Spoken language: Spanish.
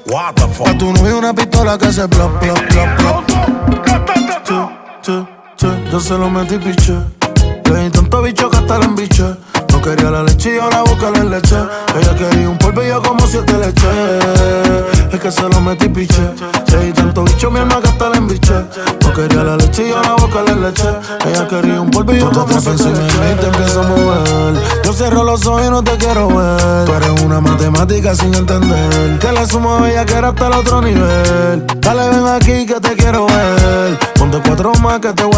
What the fuck? A tu novio una pistola que hace plop, plop, plop, plop. Yo se lo metí piche. Le di tanto bicho que hasta la embiché. No quería la leche y ahora busca la leche. Ella quería un polvo y yo como 7 leche. Es que se lo metí piche. Le di tanto bicho mi alma que hasta la embiché. No quería la leche y ahora busca la leche. Ella quería un polvo y yo como 7 leche. Y te empiezo a mover. Yo cierro los ojos y no te quiero ver. Tú eres una matemática sin entender. Que le sumo a ella que era hasta el otro nivel. Dale ven aquí que te quiero ver. Ponte 4 más que te voy a